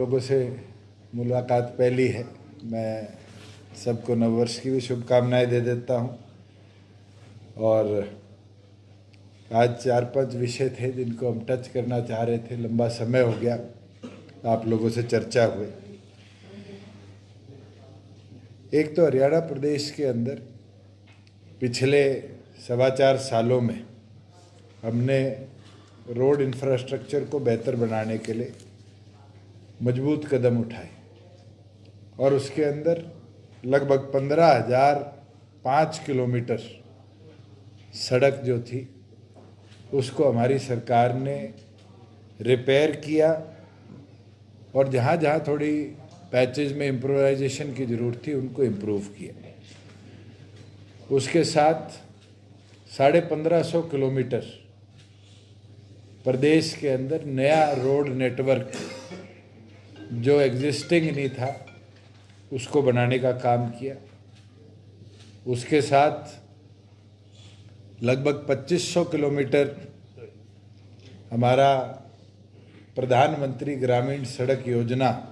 लोगों से मुलाकात पहली है। मैं सबको नववर्ष की भी शुभकामनाएं दे देता हूं। और आज 4-5 विषय थे जिनको हम टच करना चाह रहे थे। लंबा समय हो गया आप लोगों से चर्चा हुए। एक तो हरियाणा प्रदेश के अंदर पिछले 4.25 सालों में हमने रोड इंफ्रास्ट्रक्चर को बेहतर बनाने के लिए मजबूत कदम उठाए और उसके अंदर लगभग 15,005 किलोमीटर सड़क जो थी उसको हमारी सरकार ने रिपेयर किया और जहाँ जहाँ थोड़ी पैचेज में इम्प्रोवाइजेशन की ज़रूरत थी उनको इम्प्रूव किया। उसके साथ 1550 किलोमीटर प्रदेश के अंदर नया रोड नेटवर्क जो एग्जिस्टिंग नहीं था उसको बनाने का काम किया। उसके साथ लगभग 2500 किलोमीटर हमारा प्रधानमंत्री ग्रामीण सड़क योजना,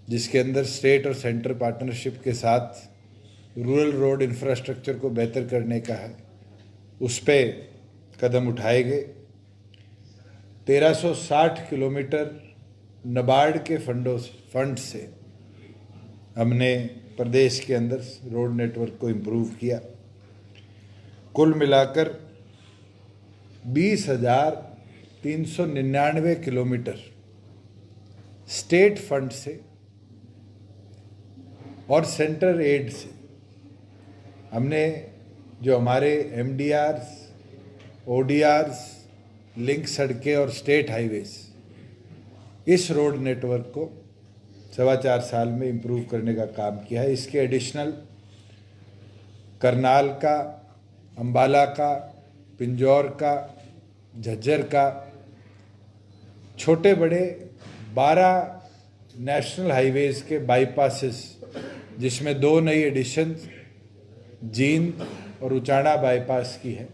जिसके अंदर स्टेट और सेंटर पार्टनरशिप के साथ रूरल रोड इंफ्रास्ट्रक्चर को बेहतर करने का है, उस पे कदम उठाए गए। 1360 किलोमीटर नाबार्ड के फंड से हमने प्रदेश के अंदर रोड नेटवर्क को इम्प्रूव किया। कुल मिलाकर 20,399 किलोमीटर स्टेट फंड से और सेंट्रल एड से हमने जो हमारे MDRs, ODRs, लिंक सड़कें और स्टेट हाईवेज, इस रोड नेटवर्क को 4.25 साल में इम्प्रूव करने का काम किया है। इसके एडिशनल करनाल का, अंबाला का, पिंजौर का, झज्जर का, छोटे बड़े 12 नेशनल हाईवेज के बाईपासेस, जिसमें 2 नई एडिशन जींद और उचाना बाईपास की है,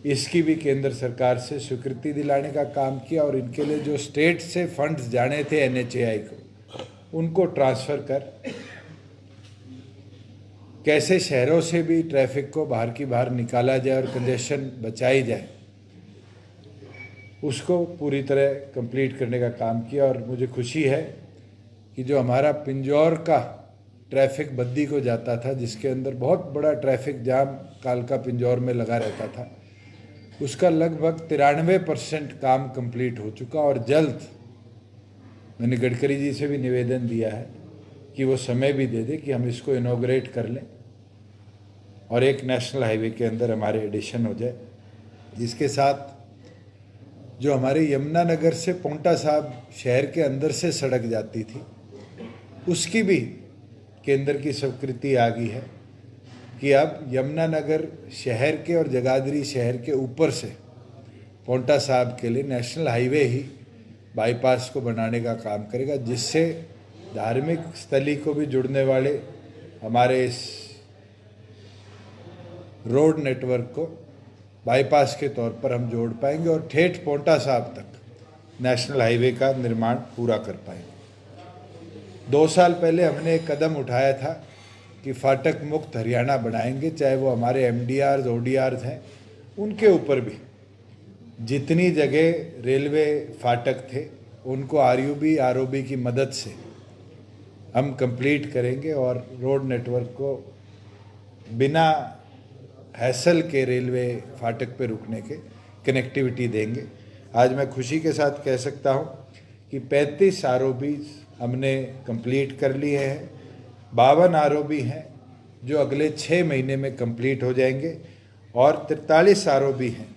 इसकी भी केंद्र सरकार से स्वीकृति दिलाने का काम किया। और इनके लिए जो स्टेट से फंड्स जाने थे NHAI को, उनको ट्रांसफ़र कर कैसे शहरों से भी ट्रैफिक को बाहर की बाहर निकाला जाए और कंजेशन बचाई जाए, उसको पूरी तरह कंप्लीट करने का काम किया। और मुझे खुशी है कि जो हमारा पिंजौर का ट्रैफिक बद्दी को जाता था, जिसके अंदर बहुत बड़ा ट्रैफिक जाम कालका पिंजौर में लगा रहता था, उसका लगभग 93% काम कंप्लीट हो चुका। और जल्द मैंने गडकरी जी से भी निवेदन दिया है कि वो समय भी दे दे कि हम इसको इनॉग्रेट कर लें और एक नेशनल हाईवे के अंदर हमारे एडिशन हो जाए। इसके साथ जो हमारे यमुनानगर से पोंटा साहब शहर के अंदर से सड़क जाती थी, उसकी भी केंद्र की स्वीकृति आ गई है कि अब यमुनानगर शहर के और जगाधरी शहर के ऊपर से पोंटा साहब के लिए नेशनल हाईवे ही बाईपास को बनाने का काम करेगा, जिससे धार्मिक स्थली को भी जुड़ने वाले हमारे इस रोड नेटवर्क को बाईपास के तौर पर हम जोड़ पाएंगे और ठेठ पोंटा साहब तक नेशनल हाईवे का निर्माण पूरा कर पाएंगे। 2 साल पहले हमने एक कदम उठाया था कि फाटक मुक्त हरियाणा बनाएंगे, चाहे वो हमारे MDRs, ODRs हैं, उनके ऊपर भी जितनी जगह रेलवे फाटक थे उनको ROB की मदद से हम कंप्लीट करेंगे और रोड नेटवर्क को बिना हैसल के रेलवे फाटक पे रुकने के कनेक्टिविटी देंगे। आज मैं खुशी के साथ कह सकता हूँ कि 35 ROBs हमने कंप्लीट कर लिए हैं। 52 ROB हैं जो अगले 6 महीने में कंप्लीट हो जाएंगे और 43 ROB हैं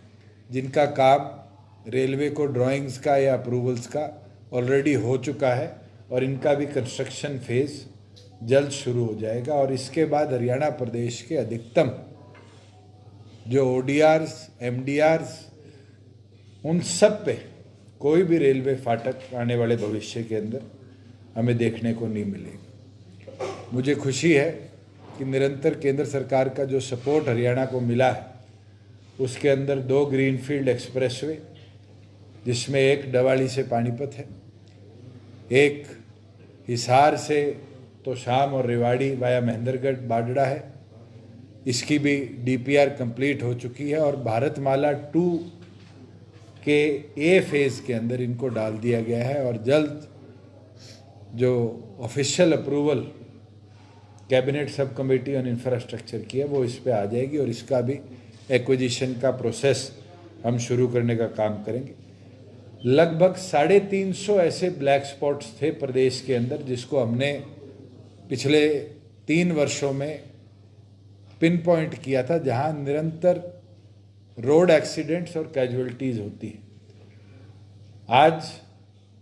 जिनका काम रेलवे को ड्राइंग्स का या अप्रूवल्स का ऑलरेडी हो चुका है और इनका भी कंस्ट्रक्शन फेज़ जल्द शुरू हो जाएगा। और इसके बाद हरियाणा प्रदेश के अधिकतम जो ODRs, MDRs, उन सब पे कोई भी रेलवे फाटक आने वाले भविष्य के अंदर हमें देखने को नहीं मिलेगा। मुझे खुशी है कि निरंतर केंद्र सरकार का जो सपोर्ट हरियाणा को मिला है, उसके अंदर 2 ग्रीनफील्ड एक्सप्रेसवे, जिसमें एक डवाली से पानीपत है, एक हिसार से तो शाम और रेवाड़ी वाया महेंद्रगढ़ बाडड़ा है, इसकी भी डीपीआर कंप्लीट हो चुकी है और भारतमाला 2 के ए फेज़ के अंदर इनको डाल दिया गया है और जल्द जो official approval cabinet sub committee on infrastructure की है वो इस पे आ जाएगी और इसका भी एक्विजिशन का प्रोसेस हम शुरू करने का काम करेंगे। लगभग 350 ऐसे ब्लैक स्पॉट्स थे प्रदेश के अंदर जिसको हमने पिछले 3 वर्षों में पिन पॉइंट किया था, जहां निरंतर रोड एक्सीडेंट्स और कैजुअलिटीज़ होती है। आज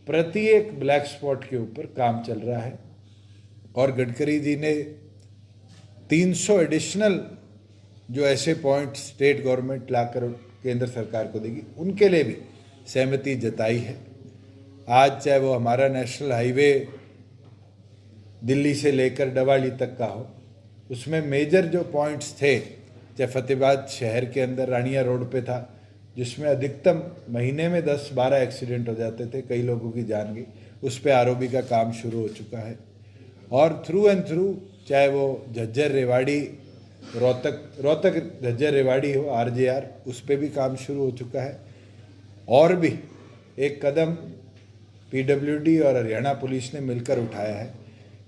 प्रत्येक ब्लैक स्पॉट के ऊपर काम चल रहा है और गडकरी जी ने 300 एडिशनल जो ऐसे पॉइंट स्टेट गवर्नमेंट लाकर केंद्र सरकार को देगी उनके लिए भी सहमति जताई है। आज चाहे वो हमारा नेशनल हाईवे दिल्ली से लेकर डवाली तक का हो, उसमें मेजर जो पॉइंट्स थे, चाहे फतेहाबाद शहर के अंदर रानिया रोड पे था जिसमें अधिकतम महीने में 10-12 एक्सीडेंट हो जाते थे, कई लोगों की जान गई, उस पर आरओबी का काम शुरू हो चुका है। और थ्रू एंड थ्रू चाहे वो झज्जर रेवाड़ी रोहतक झज्जर रेवाड़ी हो आरजेआर, उस पर भी काम शुरू हो चुका है। और भी एक कदम पीडब्ल्यूडी और हरियाणा पुलिस ने मिलकर उठाया है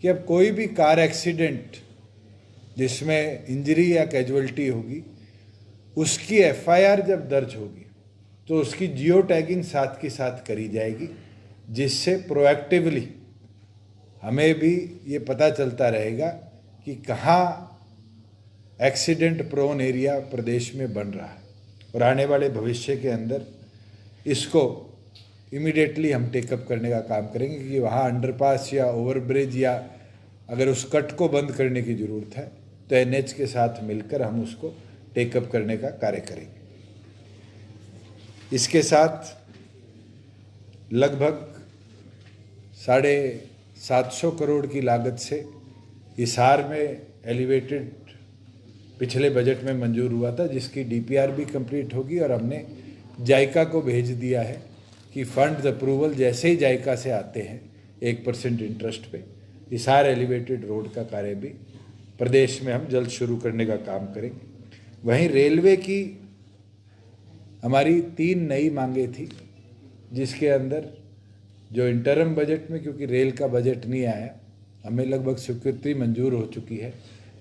कि अब कोई भी कार एक्सीडेंट जिसमें इंजरी या कैजुअलिटी होगी उसकी एफआईआर जब दर्ज होगी तो उसकी जियो टैगिंग साथ के साथ करी जाएगी, जिससे प्रोएक्टिवली हमें भी ये पता चलता रहेगा कि कहाँ एक्सीडेंट प्रोन एरिया प्रदेश में बन रहा है। और आने वाले भविष्य के अंदर इसको इमीडिएटली हम टेकअप करने का काम करेंगे कि वहाँ अंडरपास या ओवरब्रिज या अगर उस कट को बंद करने की ज़रूरत है तो एनएच के साथ मिलकर हम उसको टेकअप करने का कार्य करेंगे। इसके साथ लगभग 750 करोड़ की लागत से हिसार में एलिवेटेड पिछले बजट में मंजूर हुआ था, जिसकी डीपीआर भी कंप्लीट होगी और हमने जायका को भेज दिया है कि फंड्स अप्रूवल जैसे ही जायका से आते हैं 1% इंटरेस्ट पे हिसार एलिवेटेड रोड का कार्य भी प्रदेश में हम जल्द शुरू करने का काम करेंगे। वहीं रेलवे की हमारी 3 नई मांगे थी, जिसके अंदर जो इंटरम बजट में, क्योंकि रेल का बजट नहीं आया, हमें लगभग स्वीकृति मंजूर हो चुकी है,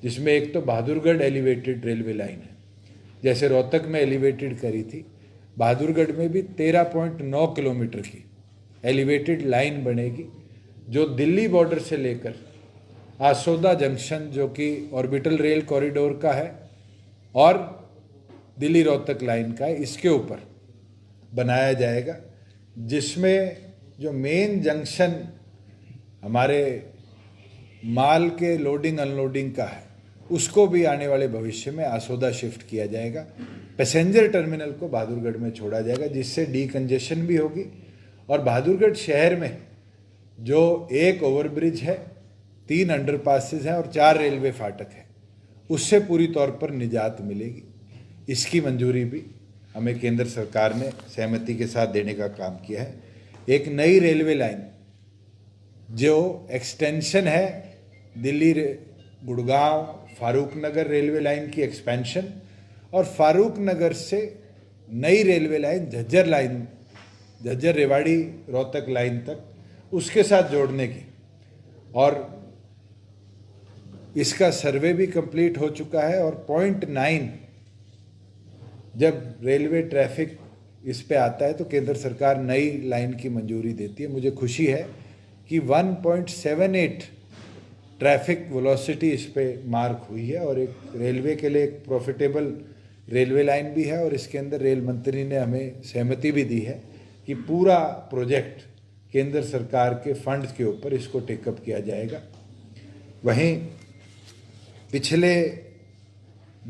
जिसमें एक तो बहादुरगढ़ एलिवेटेड रेलवे लाइन है, जैसे रोहतक में एलिवेटेड करी थी, बहादुरगढ़ में भी 13.9 किलोमीटर की एलिवेटेड लाइन बनेगी जो दिल्ली बॉर्डर से लेकर आसोदा जंक्शन जो कि ऑर्बिटल रेल कॉरिडोर का है और दिल्ली रोहतक लाइन का है, इसके ऊपर बनाया जाएगा, जिसमें जो मेन जंक्शन हमारे माल के लोडिंग अनलोडिंग का है उसको भी आने वाले भविष्य में आसोदा शिफ्ट किया जाएगा। पैसेंजर टर्मिनल को बहादुरगढ़ में छोड़ा जाएगा, जिससे डीकंजेशन भी होगी और बहादुरगढ़ शहर में जो एक ओवरब्रिज है, 3 अंडरपासेस हैं और 4 रेलवे फाटक है, उससे पूरी तौर पर निजात मिलेगी। इसकी मंजूरी भी हमें केंद्र सरकार ने सहमति के साथ देने का काम किया है। एक नई रेलवे लाइन जो एक्सटेंशन है दिल्ली गुड़गांव फारूक नगर रेलवे लाइन की एक्सपेंशन और फारूक नगर से नई railway line Jhajjar Rewari Rohtak line तक उसके साथ जोड़ने की, और इसका सर्वे भी कंप्लीट हो चुका है। और 0.9 जब रेलवे ट्रैफिक इस पे आता है तो केंद्र सरकार नई लाइन की मंजूरी देती है। मुझे खुशी है कि 1.78 ट्रैफिक वेलोसिटी इस पे मार्क हुई है और एक रेलवे के लिए एक प्रॉफिटेबल रेलवे लाइन भी है। और इसके अंदर रेल मंत्री ने हमें सहमति भी दी है कि पूरा प्रोजेक्ट केंद्र सरकार के फंड्स के ऊपर इसको टेकअप किया जाएगा। वहीं पिछले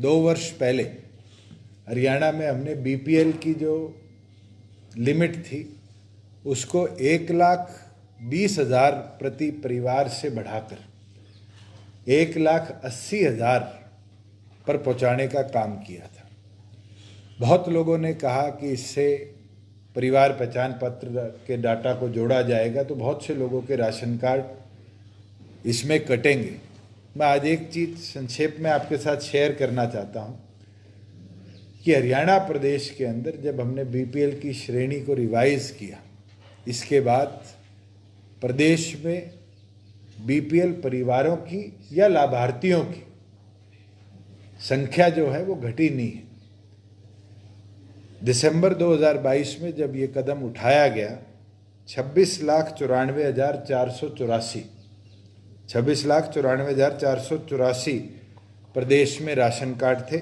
2 वर्ष पहले हरियाणा में हमने बीपीएल की जो लिमिट थी उसको 1,20,000 प्रति परिवार से बढ़ाकर 1,80,000 पर पहुंचाने का काम किया था। बहुत लोगों ने कहा कि इससे परिवार पहचान पत्र के डाटा को जोड़ा जाएगा तो बहुत से लोगों के राशन कार्ड इसमें कटेंगे। मैं आज एक चीज़ संक्षेप में आपके साथ शेयर करना चाहता हूँ कि हरियाणा प्रदेश के अंदर जब हमने बीपीएल की श्रेणी को रिवाइज किया, इसके बाद प्रदेश में बीपीएल परिवारों की या लाभार्थियों की संख्या जो है वो घटी नहीं है। दिसंबर 2022 में जब ये कदम उठाया गया 26,94,484 प्रदेश में राशन कार्ड थे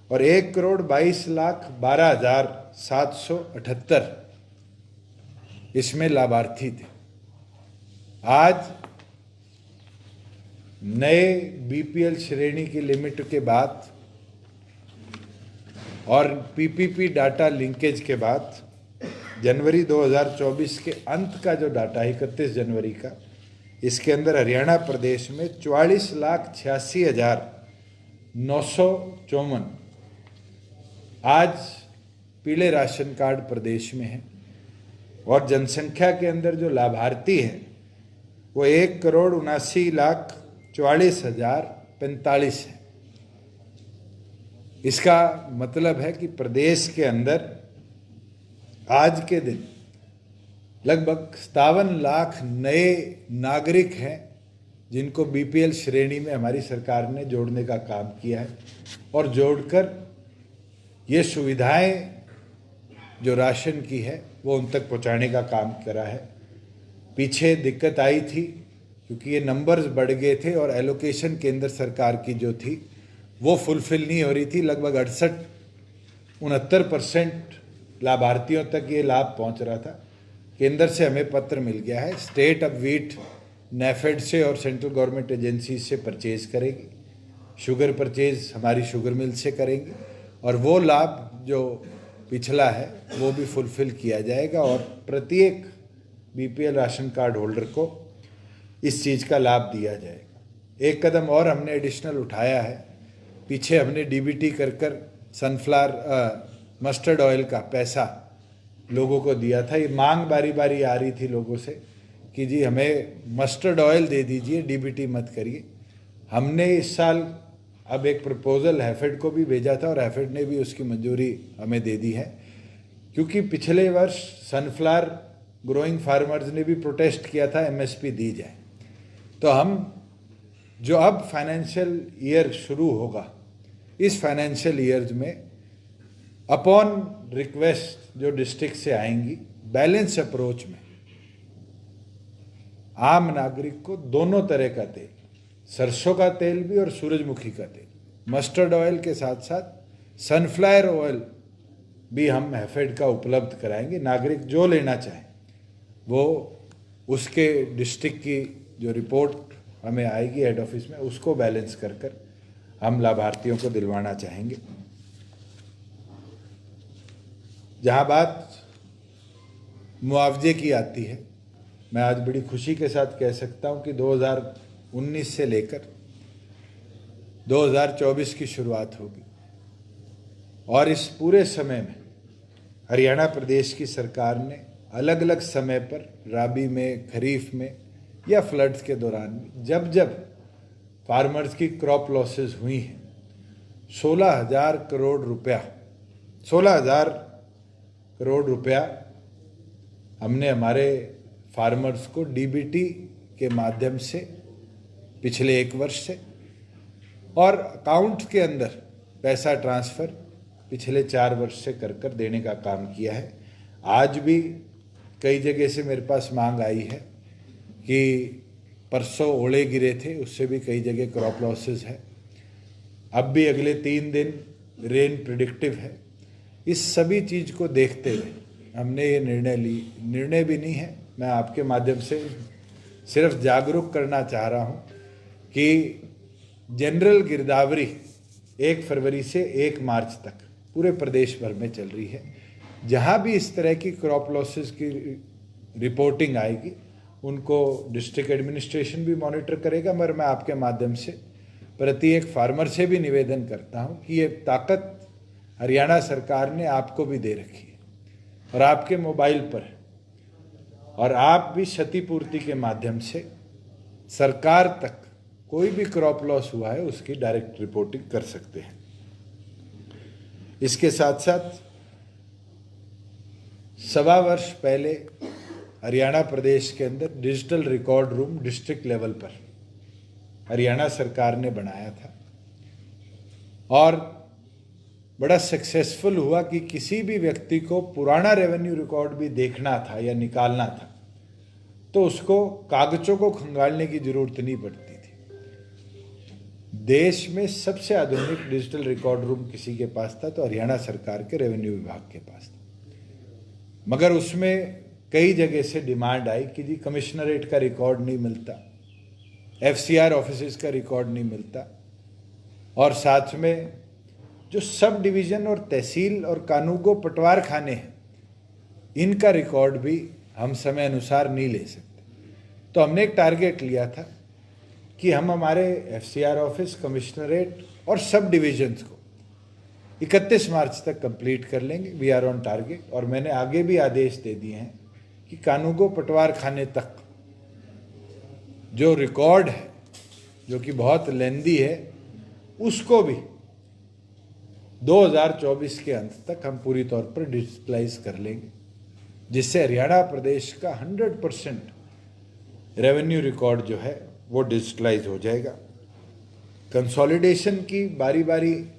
और 1,22,12,778 इसमें लाभार्थी थे। आज नए बीपीएल श्रेणी की लिमिट के बाद और पीपीपी डाटा लिंकेज के बाद जनवरी 2024 के अंत का जो डाटा है 31 जनवरी का, इसके अंदर हरियाणा प्रदेश में 44,86,954 आज पीले राशन कार्ड प्रदेश में हैं और जनसंख्या के अंदर जो लाभार्थी हैं वो 1,79,44,045 है। इसका मतलब है कि प्रदेश के अंदर आज के दिन लगभग 57 लाख नए नागरिक हैं जिनको बीपीएल श्रेणी में हमारी सरकार ने जोड़ने का काम किया है और जोड़कर ये सुविधाएं जो राशन की है वो उन तक पहुंचाने का काम करा है। पीछे दिक्कत आई थी क्योंकि ये नंबर्स बढ़ गए थे और एलोकेशन केंद्र सरकार की जो थी वो फुलफिल नहीं हो रही थी। लगभग 68-69% लाभार्थियों तक ये लाभ पहुंच रहा था। केंद्र से हमें पत्र मिल गया है, स्टेट अब वीट नेफेड से और सेंट्रल गवर्नमेंट एजेंसी से परचेज करेगी, शुगर परचेज हमारी शुगर मिल से करेंगी और वो लाभ जो पिछला है वो भी फुलफिल किया जाएगा और प्रत्येक बीपीएल राशन कार्ड होल्डर को इस चीज़ का लाभ दिया जाएगा। एक कदम और हमने एडिशनल उठाया है। पीछे हमने डीबीटी कर सनफ्लावर मस्टर्ड ऑयल का पैसा लोगों को दिया था। ये मांग बारी बारी आ रही थी लोगों से कि जी हमें मस्टर्ड ऑयल दे दीजिए, डीबीटी मत करिए। हमने इस साल अब एक प्रपोजल हैफेड को भी भेजा था और हैफेड ने भी उसकी मंजूरी हमें दे दी है, क्योंकि पिछले वर्ष सनफ्लावर ग्रोइंग फार्मर्स ने भी प्रोटेस्ट किया था एमएसपी दी जाए। तो हम जो अब फाइनेंशियल ईयर शुरू होगा, इस फाइनेंशियल ईयर में अपॉन रिक्वेस्ट जो डिस्ट्रिक्ट से आएंगी, बैलेंस अप्रोच में आम नागरिक को दोनों तरह का तेल, सरसों का तेल भी और सूरजमुखी का तेल, मस्टर्ड ऑयल के साथ साथ सनफ्लावर ऑयल भी हम हैफेड का उपलब्ध कराएंगे। नागरिक जो लेना चाहे वो उसके डिस्ट्रिक्ट की जो रिपोर्ट हमें आएगी हेड ऑफिस में, उसको बैलेंस कर हम लाभार्थियों को दिलवाना चाहेंगे। जहाँ बात मुआवजे की आती है, मैं आज बड़ी खुशी के साथ कह सकता हूँ कि 2019 से लेकर 2024 की शुरुआत होगी और इस पूरे समय में हरियाणा प्रदेश की सरकार ने अलग अलग समय पर राबी में, खरीफ में या फ्लड्स के दौरान जब जब फार्मर्स की क्रॉप लॉसेस हुई हैं 16,000 करोड़ रुपया हमने हमारे फार्मर्स को डीबीटी के माध्यम से पिछले एक वर्ष से और अकाउंट के अंदर पैसा ट्रांसफ़र पिछले 4 वर्ष से कर देने का काम किया है। आज भी कई जगह से मेरे पास मांग आई है कि परसों ओले गिरे थे, उससे भी कई जगह क्रॉप लॉसेस है। अब भी अगले 3 दिन रेन प्रिडिक्टिव है। इस सभी चीज़ को देखते हुए हमने ये निर्णय भी नहीं है, मैं आपके माध्यम से सिर्फ जागरूक करना चाह रहा हूँ कि जनरल गिरदावरी 1 फरवरी से 1 मार्च तक पूरे प्रदेश भर में चल रही है। जहाँ भी इस तरह की क्रॉप लॉसेस की रिपोर्टिंग आएगी उनको डिस्ट्रिक्ट एडमिनिस्ट्रेशन भी मॉनिटर करेगा, मगर मैं आपके माध्यम से प्रत्येक फार्मर से भी निवेदन करता हूँ कि ये ताकत हरियाणा सरकार ने आपको भी दे रखी है। और आपके मोबाइल पर है, और आप भी क्षतिपूर्ति के माध्यम से सरकार तक कोई भी क्रॉप लॉस हुआ है उसकी डायरेक्ट रिपोर्टिंग कर सकते हैं। इसके साथ साथ 1.25 वर्ष पहले हरियाणा प्रदेश के अंदर digital record room district level पर हरियाणा सरकार ने बनाया था, और बड़ा सक्सेसफुल हुआ कि किसी भी व्यक्ति को पुराना रेवेन्यू रिकॉर्ड भी देखना था या निकालना था तो उसको कागजों को खंगालने की जरूरत नहीं पड़ती थी। देश में सबसे आधुनिक डिजिटल रिकॉर्ड रूम किसी के पास था तो हरियाणा सरकार के रेवेन्यू विभाग के पास था, मगर उसमें कई जगह से डिमांड आई कि जी कमिश्नरेट का रिकॉर्ड नहीं मिलता, FCR ऑफिसेज का रिकॉर्ड नहीं मिलता, और साथ में जो सब डिवीज़न और तहसील और कानूगो पटवार खाने हैं इनका रिकॉर्ड भी हम समय अनुसार नहीं ले सकते। तो हमने एक टारगेट लिया था कि हम हमारे FCR ऑफिस, कमिश्नरेट और सब डिवीजन्स को 31 मार्च तक कंप्लीट कर लेंगे। We are on target. और मैंने आगे भी आदेश दे दिए हैं कि कानूगो पटवार खाने तक जो रिकॉर्ड है जो कि बहुत लेंदी है उसको भी 2024 के अंत तक हम पूरी तौर पर डिजिटलाइज कर लेंगे, जिससे हरियाणा प्रदेश का 100% रेवेन्यू रिकॉर्ड जो है वो डिजिटलाइज हो जाएगा। कंसोलिडेशन की बारी बारी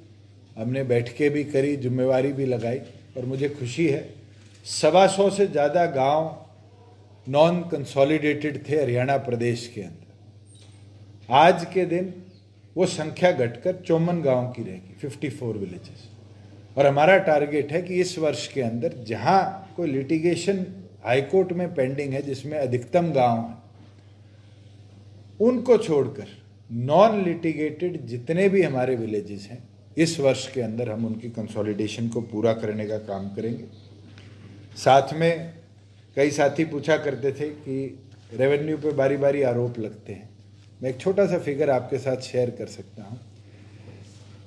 हमने बैठकें भी करी, जिम्मेवारी भी लगाई, और मुझे खुशी है 125 से ज़्यादा गांव नॉन कंसोलिडेटेड थे हरियाणा प्रदेश के अंदर। आज के दिन वो संख्या घटकर 54 गांव की रहेगी, 54 विलेजेस। और हमारा टारगेट है कि इस वर्ष के अंदर जहां कोई लिटिगेशन हाईकोर्ट में पेंडिंग है जिसमें अधिकतम गांव हैं, उनको छोड़कर नॉन लिटिगेटेड जितने भी हमारे विलेजेस हैं इस वर्ष के अंदर हम उनकी कंसोलिडेशन को पूरा करने का काम करेंगे। साथ में कई साथी पूछा करते थे कि रेवेन्यू पे बारी बारी आरोप लगते हैं। मैं एक छोटा सा फिगर आपके साथ शेयर कर सकता हूं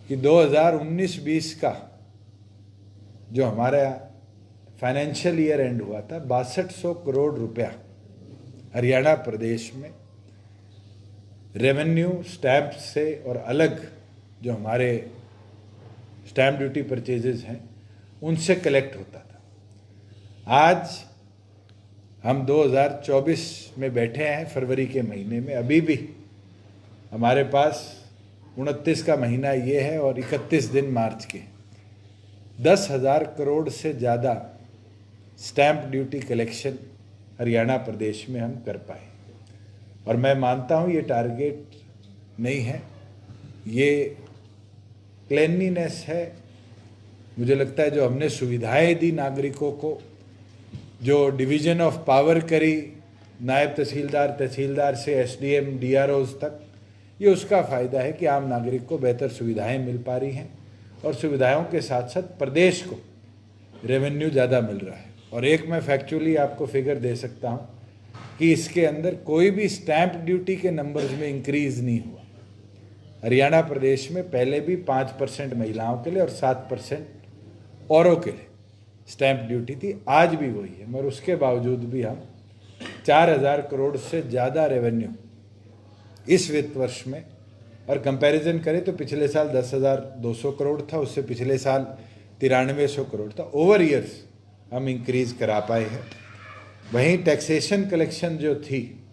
कि 2019-20 का जो हमारा फाइनेंशियल ईयर एंड हुआ था 6200 करोड़ रुपया हरियाणा प्रदेश में रेवेन्यू स्टैंप से और अलग जो हमारे स्टैंप ड्यूटी परचेजेस हैं उनसे कलेक्ट होता था। आज हम 2024 में बैठे हैं, फरवरी के महीने में, अभी भी हमारे पास 29 का महीना ये है और 31 दिन मार्च के 10,000 करोड़ से ज़्यादा स्टैंप ड्यूटी कलेक्शन हरियाणा प्रदेश में हम कर पाए। और मैं मानता हूँ ये टारगेट नहीं है, ये क्लेanलीनेस है। मुझे लगता है जो हमने सुविधाएं दी नागरिकों को, जो डिवीज़न ऑफ पावर करी नायब तहसीलदार, तहसीलदार से SDM, DROs तक, ये उसका फ़ायदा है कि आम नागरिक को बेहतर सुविधाएं मिल पा रही हैं और सुविधाओं के साथ साथ प्रदेश को रेवेन्यू ज़्यादा मिल रहा है। और एक मैं फैक्चुअली आपको फिगर दे सकता हूँ कि इसके अंदर कोई भी स्टैंप ड्यूटी के नंबर्स में इंक्रीज़ नहीं हुआ। हरियाणा प्रदेश में पहले भी 5% महिलाओं के लिए और 7% औरों के लिए स्टैंप ड्यूटी थी, आज भी वही है, मगर उसके बावजूद भी हम 4,000 करोड़ से ज़्यादा रेवेन्यू इस वित्त वर्ष में, और कंपैरिजन करें तो पिछले साल 10,200 करोड़ था, उससे पिछले साल 9300 करोड़ था। ओवर ईयर्स हम इंक्रीज करा पाए हैं। वहीं टैक्सेशन कलेक्शन जो थी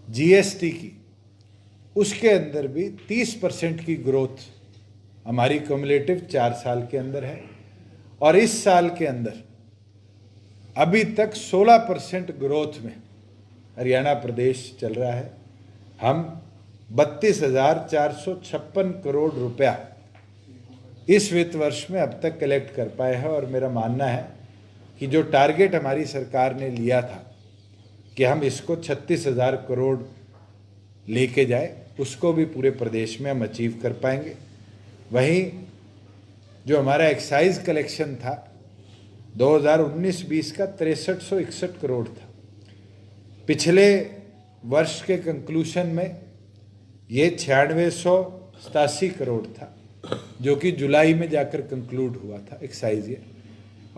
GST की, उसके अंदर भी 30% की ग्रोथ हमारी क्युमुलेटिव 4 साल के अंदर है, और इस साल के अंदर अभी तक 16% ग्रोथ में हरियाणा प्रदेश चल रहा है। हम 32,456 करोड़ रुपया इस वित्त वर्ष में अब तक कलेक्ट कर पाए हैं। और मेरा मानना है कि जो टारगेट हमारी सरकार ने लिया था कि हम इसको 36,000 करोड़ लेके जाए, उसको भी पूरे प्रदेश में हम अचीव कर पाएंगे। वहीं जो हमारा एक्साइज कलेक्शन था 2019-20 का 6361 करोड़ था। पिछले वर्ष के कंक्लूशन में ये 9687 करोड़ था, जो कि जुलाई में जाकर कंक्लूड हुआ था एक्साइज ये।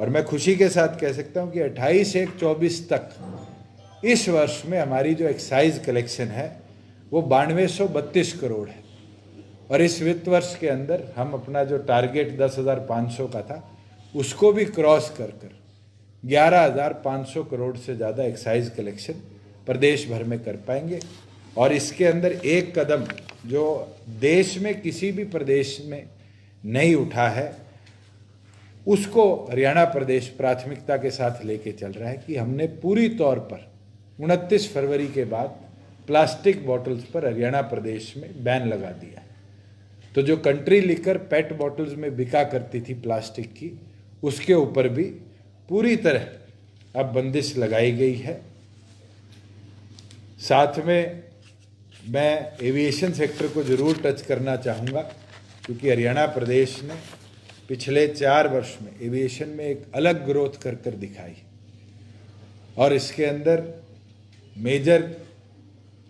और मैं खुशी के साथ कह सकता हूं कि 28/1/24 तक इस वर्ष में हमारी जो एक्साइज कलेक्शन है वो 9232 करोड़ है। और इस वित्त वर्ष के अंदर हम अपना जो टारगेट 10,500 का था उसको भी क्रॉस कर 11,500 करोड़ से ज़्यादा एक्साइज कलेक्शन प्रदेश भर में कर पाएंगे। और इसके अंदर एक कदम जो देश में किसी भी प्रदेश में नहीं उठा है उसको हरियाणा प्रदेश प्राथमिकता के साथ लेके चल रहा है कि हमने पूरी तौर पर 29 फरवरी के बाद प्लास्टिक बॉटल्स पर हरियाणा प्रदेश में बैन लगा दिया है। तो जो कंट्री लिकर पेट बॉटल्स में बिका करती थी प्लास्टिक की, उसके ऊपर भी पूरी तरह अब बंदिश लगाई गई है। साथ में मैं एविएशन सेक्टर को ज़रूर टच करना चाहूँगा, क्योंकि हरियाणा प्रदेश ने पिछले 4 वर्ष में एविएशन में एक अलग ग्रोथ कर दिखाई। और इसके अंदर मेजर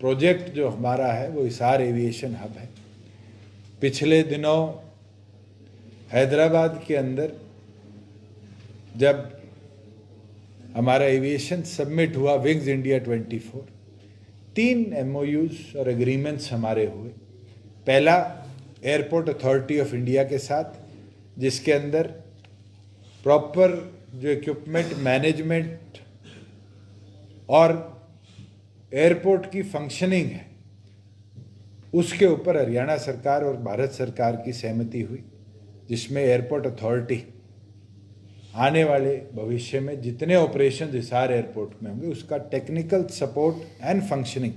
प्रोजेक्ट जो हमारा है वो हिसार एविएशन हब है। पिछले दिनों हैदराबाद के अंदर जब हमारा एविएशन समिट हुआ विंग्स इंडिया 24, 3 MOUs और एग्रीमेंट्स हमारे हुए। पहला एयरपोर्ट अथॉरिटी ऑफ इंडिया के साथ, जिसके अंदर प्रॉपर जो इक्विपमेंट मैनेजमेंट और एयरपोर्ट की फंक्शनिंग है उसके ऊपर हरियाणा सरकार और भारत सरकार की सहमति हुई, जिसमें एयरपोर्ट अथॉरिटी आने वाले भविष्य में जितने ऑपरेशन हिसार एयरपोर्ट में होंगे उसका technical support and functioning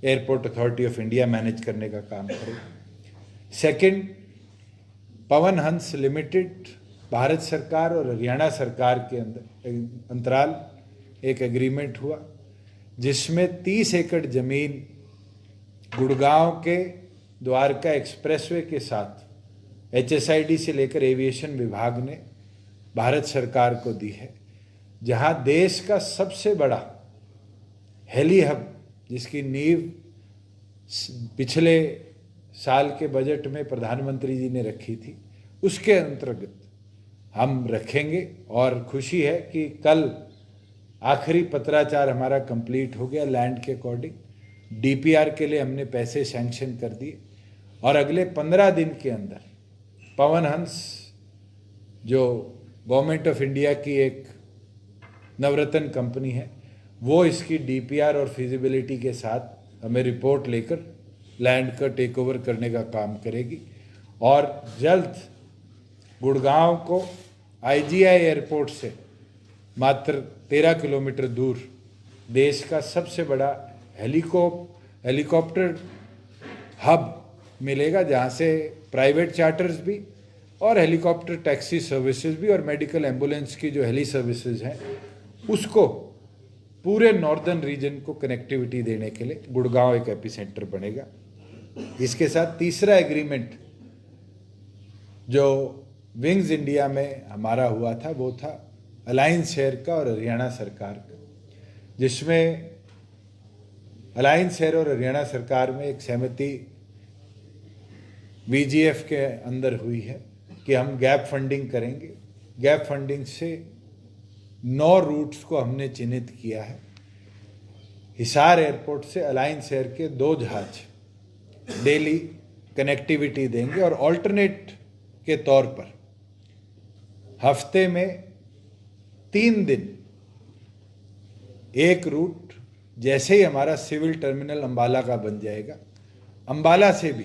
airport authority of India manage करने का काम करेगी। सेकंड, पवन हंस लिमिटेड, भारत सरकार और हरियाणा सरकार के अंतराल एक एग्रीमेंट हुआ, जिसमें 30 एकड़ जमीन गुड़गांव के द्वारका एक्सप्रेसवे के साथ HSID से लेकर एविएशन विभाग ने भारत सरकार को दी है, जहां देश का सबसे बड़ा हेली हब, जिसकी नींव पिछले साल के बजट में प्रधानमंत्री जी ने रखी थी, उसके अंतर्गत हम रखेंगे। और खुशी है कि कल आखिरी पत्राचार हमारा कंप्लीट हो गया लैंड के अकॉर्डिंग। DPR के लिए हमने पैसे सैंक्शन कर दिए और अगले 15 दिन के अंदर पवन हंस, जो गवर्नमेंट ऑफ इंडिया की एक नवरत्न कंपनी है, वो इसकी DPR और फिजिबिलिटी के साथ हमें रिपोर्ट लेकर लैंड का टेक ओवर करने का काम करेगी। और जल्द गुड़गांव को IGI एयरपोर्ट से मात्र 13 किलोमीटर दूर देश का सबसे बड़ा हेलीकॉप्टर हब मिलेगा, जहां से प्राइवेट चार्टर्स भी और हेलीकॉप्टर टैक्सी सर्विसेज भी और मेडिकल एम्बुलेंस की जो हेली सर्विसेज हैं उसको पूरे नॉर्दर्न रीजन को कनेक्टिविटी देने के लिए गुड़गांव एक एपिसेंटर बनेगा। इसके साथ तीसरा एग्रीमेंट जो विंग्स इंडिया में हमारा हुआ था वो था अलायंस एयर का और हरियाणा सरकार का, जिसमें अलायंस एयर और हरियाणा सरकार में एक सहमति VGF के अंदर हुई है कि हम गैप फंडिंग करेंगे। गैप फंडिंग से 9 रूट्स को हमने चिन्हित किया है। हिसार एयरपोर्ट से अलायंस एयर के 2 जहाज डेली कनेक्टिविटी देंगे और ऑल्टरनेट के तौर पर हफ्ते में 3 दिन एक रूट, जैसे ही हमारा सिविल टर्मिनल अंबाला का बन जाएगा, अंबाला से भी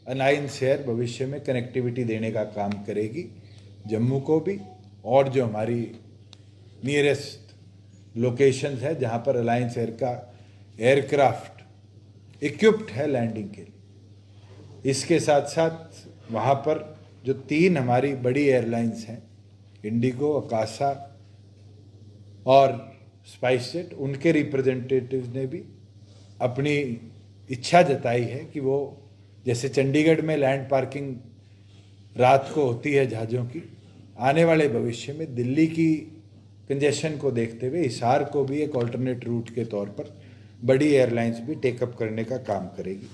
अलायंस एयर भविष्य में कनेक्टिविटी देने का काम करेगी जम्मू को भी, और जो हमारी नियरेस्ट लोकेशंस है जहां पर अलायंस एयर का एयरक्राफ्ट इक्विप्ड है लैंडिंग के लिए। इसके साथ साथ वहां पर जो 3 हमारी बड़ी एयरलाइंस हैं, इंडिगो, अकाशा और स्पाइसजेट, उनके रिप्रेजेंटेटिव्स ने भी अपनी इच्छा जताई है कि वो, जैसे चंडीगढ़ में लैंड पार्किंग रात को होती है जहाज़ों की, आने वाले भविष्य में दिल्ली की कंजेशन को देखते हुए हिसार को भी एक ऑल्टरनेट रूट के तौर पर बड़ी एयरलाइंस भी टेकअप करने का काम करेगी।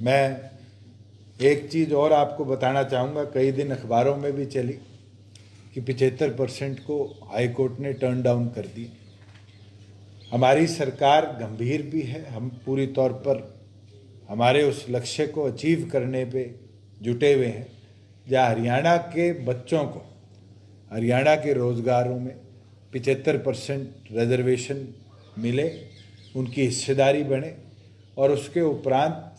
मैं एक चीज़ और आपको बताना चाहूँगा, कई दिन अखबारों में भी चली कि 75% को हाई कोर्ट ने टर्न डाउन कर दिया। हमारी सरकार गंभीर भी है, हम पूरी तौर पर हमारे उस लक्ष्य को अचीव करने पे जुटे हुए हैं, जहाँ हरियाणा के बच्चों को हरियाणा के रोज़गारों में 75% रिजर्वेशन मिले, उनकी हिस्सेदारी बने। और उसके उपरांत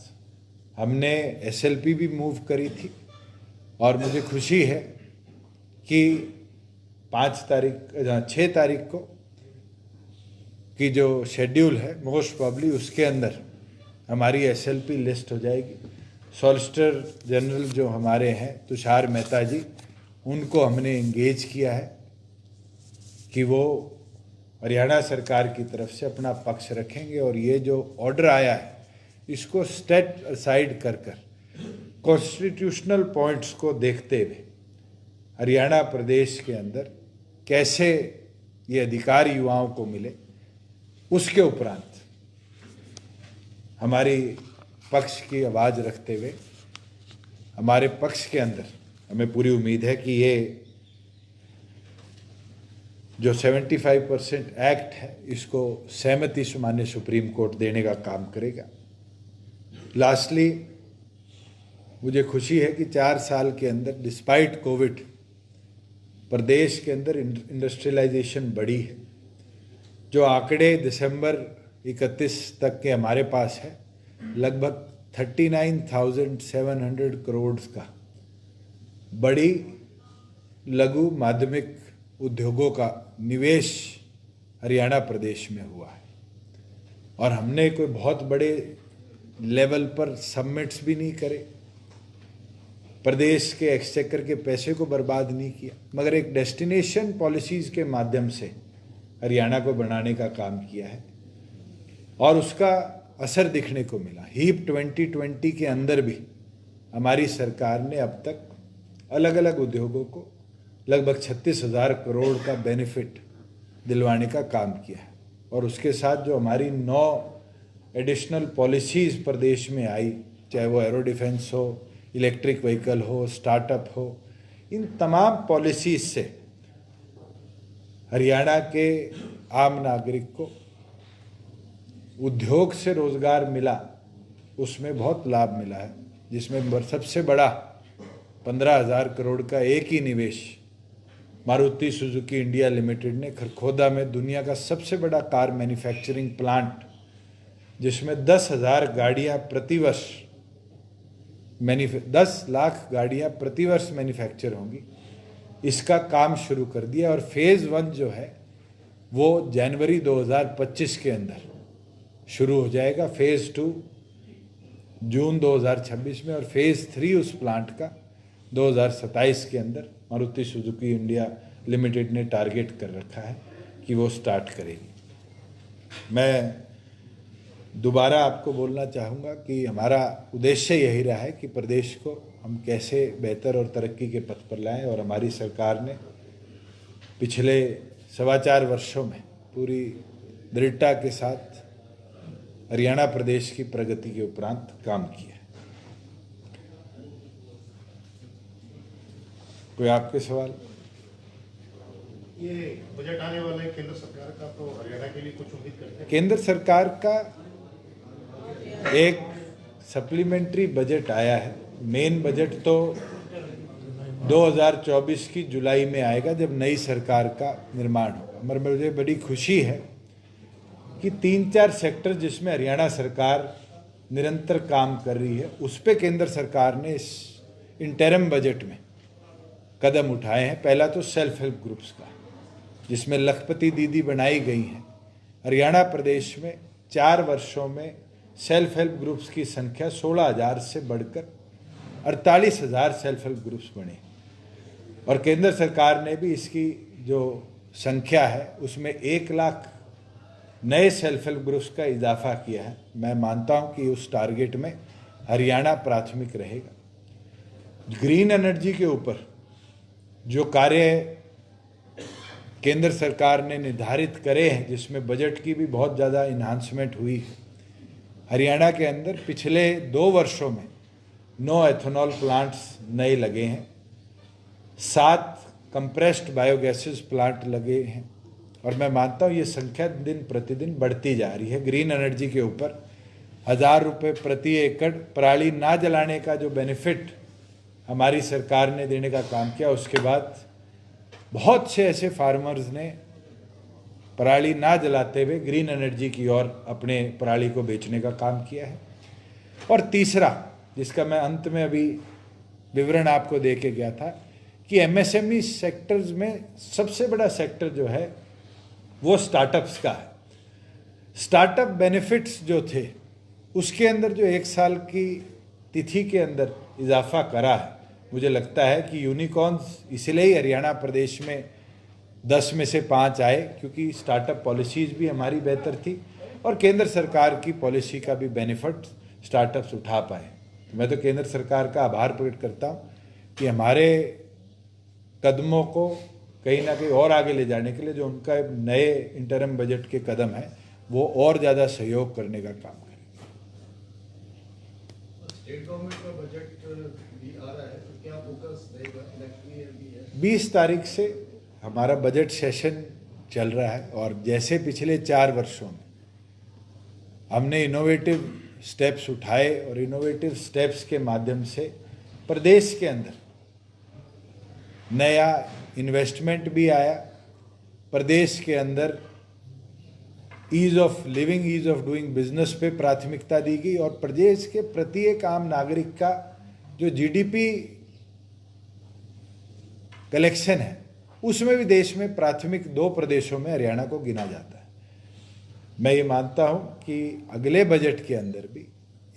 हमने एसएलपी भी मूव करी थी और मुझे खुशी है कि 6 तारीख को की जो शेड्यूल है मोस्ट प्रॉब्ली उसके अंदर हमारी एसएलपी लिस्ट हो जाएगी। सॉलिसिटर जनरल जो हमारे हैं तुषार मेहता जी, उनको हमने एंगेज किया है कि वो हरियाणा सरकार की तरफ से अपना पक्ष रखेंगे और ये जो ऑर्डर आया है इसको स्टेट असाइड कर कॉन्स्टिट्यूशनल पॉइंट्स को देखते हुए हरियाणा प्रदेश के अंदर कैसे ये अधिकार युवाओं को मिले, उसके उपरांत हमारी पक्ष की आवाज़ रखते हुए हमारे पक्ष के अंदर हमें पूरी उम्मीद है कि ये जो 75% एक्ट है इसको सहमति से माननीय सुप्रीम कोर्ट देने का काम करेगा। लास्टली मुझे खुशी है कि 4 साल के अंदर डिस्पाइट कोविड प्रदेश के अंदर इंडस्ट्रियलाइजेशन बढ़ी है। जो आंकड़े दिसंबर 31 तक के हमारे पास है, लगभग 39,700 करोड़ का बड़ी लघु माध्यमिक उद्योगों का निवेश हरियाणा प्रदेश में हुआ है। और हमने कोई बहुत बड़े लेवल पर समिट्स भी नहीं करे, प्रदेश के एक्सचेकर के पैसे को बर्बाद नहीं किया, मगर एक डेस्टिनेशन पॉलिसीज़ के माध्यम से हरियाणा को बनाने का काम किया है और उसका असर दिखने को मिला। हीप 2020 के अंदर भी हमारी सरकार ने अब तक अलग अलग उद्योगों को लगभग 36,000 करोड़ का बेनिफिट दिलवाने का काम किया है। और उसके साथ जो हमारी 9 एडिशनल पॉलिसीज़ प्रदेश में आई, चाहे वो एरो डिफेंस हो, इलेक्ट्रिक व्हीकल हो, स्टार्टअप हो, इन तमाम पॉलिसीज़ से हरियाणा के आम नागरिक को उद्योग से रोज़गार मिला, उसमें बहुत लाभ मिला है। जिसमें सबसे बड़ा 15,000 करोड़ का एक ही निवेश मारुति सुजुकी इंडिया लिमिटेड ने खरखोदा में दुनिया का सबसे बड़ा कार मैन्युफैक्चरिंग प्लांट, जिसमें 10,000 गाड़ियाँ प्रतिवर्ष 10 लाख गाड़ियाँ प्रतिवर्ष मैन्युफैक्चर होंगी, इसका काम शुरू कर दिया। और फेज़ 1 जो है वो जनवरी 2025 के अंदर शुरू हो जाएगा, फेज़ 2 जून 2026 में और फेज़ 3 उस प्लांट का 2027 के अंदर मारुति सुजुकी इंडिया लिमिटेड ने टारगेट कर रखा है कि वो स्टार्ट करेगी। मैं दोबारा आपको बोलना चाहूँगा कि हमारा उद्देश्य यही रहा है कि प्रदेश को हम कैसे बेहतर और तरक्की के पथ पर लाएं। और हमारी सरकार ने पिछले 4.25 वर्षों में पूरी दृढ़ता के साथ हरियाणा प्रदेश की प्रगति के उपरांत काम किया। कोई आपके सवाल? ये बजट आने वाला है केंद्र सरकार का, तो हरियाणा के लिए कुछ उम्मीद करते हैं? केंद्र सरकार का एक सप्लीमेंट्री बजट आया है। मेन बजट तो 2024 की जुलाई में आएगा, जब नई सरकार का निर्माण होगा। मगर मुझे बड़ी खुशी है कि 3-4 सेक्टर जिसमें हरियाणा सरकार निरंतर काम कर रही है, उस पर केंद्र सरकार ने इस इंटरिम बजट में कदम उठाए हैं। पहला तो सेल्फ हेल्प ग्रुप्स का, जिसमें लखपति दीदी बनाई गई हैं। हरियाणा प्रदेश में 4 वर्षों में सेल्फ हेल्प ग्रुप्स की संख्या 16,000 से बढ़कर 48,000 सेल्फ हेल्प ग्रुप्स बने। और केंद्र सरकार ने भी इसकी जो संख्या है उसमें 1 लाख नए सेल्फ हेल्प ग्रुप्स का इजाफा किया है। मैं मानता हूं कि उस टारगेट में हरियाणा प्राथमिक रहेगा। ग्रीन एनर्जी के ऊपर जो कार्य केंद्र सरकार ने निर्धारित करे हैं, जिसमें बजट की भी बहुत ज़्यादा इन्हांसमेंट हुई है, हरियाणा के अंदर पिछले 2 वर्षों में 9 एथेनॉल प्लांट्स नए लगे हैं, 7 कंप्रेस्ड बायोगैसेस प्लांट लगे हैं और मैं मानता हूँ ये संख्या दिन प्रतिदिन बढ़ती जा रही है। ग्रीन एनर्जी के ऊपर 1000 रुपये प्रति एकड़ पराली ना जलाने का जो बेनिफिट हमारी सरकार ने देने का काम किया, उसके बाद बहुत से ऐसे फार्मर्स ने पराली ना जलाते हुए ग्रीन एनर्जी की ओर अपने पराली को बेचने का काम किया है। और तीसरा, जिसका मैं अंत में अभी विवरण आपको दे के गया था, कि एमएसएमई सेक्टर्स में सबसे बड़ा सेक्टर जो है वो स्टार्टअप्स का है। स्टार्टअप बेनिफिट्स जो थे उसके अंदर जो 1 साल की तिथि के अंदर इजाफा करा है, मुझे लगता है कि यूनिकॉर्न्स इसलिए ही हरियाणा प्रदेश में 10 में से 5 आए, क्योंकि स्टार्टअप पॉलिसीज़ भी हमारी बेहतर थी और केंद्र सरकार की पॉलिसी का भी बेनिफिट स्टार्टअप्स उठा पाए। तो मैं तो केंद्र सरकार का आभार प्रकट करता हूँ कि हमारे कदमों को कहीं ना कहीं और आगे ले जाने के लिए जो उनका नए इंटरम बजट के कदम है वो और ज़्यादा सहयोग करने का काम करें। स्टेट गवर्नमेंट का बजट भी आ रहा है, तो क्या फोकस रहेगा? इलेक्शन ईयर भी है। 20 तारीख से हमारा बजट सेशन चल रहा है और जैसे पिछले 4 वर्षों में हमने इनोवेटिव स्टेप्स उठाए और इनोवेटिव स्टेप्स के माध्यम से प्रदेश के अंदर नया इन्वेस्टमेंट भी आया, प्रदेश के अंदर ease of living, ease of doing business पे प्राथमिकता दी गई और प्रदेश के प्रत्येक आम नागरिक का जो जीडीपी कलेक्शन है उसमें भी देश में प्राथमिक 2 प्रदेशों में हरियाणा को गिना जाता है। मैं ये मानता हूँ कि अगले बजट के अंदर भी